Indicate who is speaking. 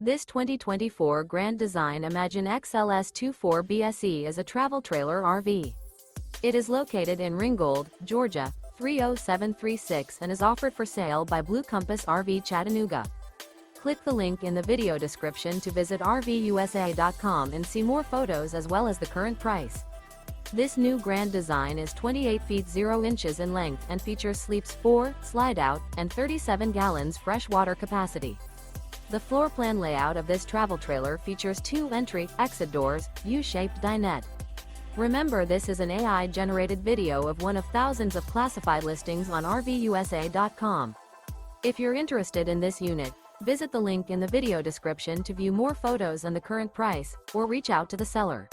Speaker 1: This 2024 Grand Design Imagine XLS 24 BSE is a travel trailer RV. It is located in Ringgold, Georgia, 30736 and is offered for sale by Blue Compass RV Chattanooga. Click the link in the video description to visit RVUSA.com and see more photos as well as the current price. This new Grand Design is 28 feet 0 inches in length and features sleeps 4, slide-out, and 37 gallons fresh water capacity. The floor plan layout of this travel trailer features 2 entry/exit doors, U-shaped dinette. Remember, this is an AI-generated video of one of thousands of classified listings on RVUSA.com. If you're interested in this unit, visit the link in the video description to view more photos and the current price, or reach out to the seller.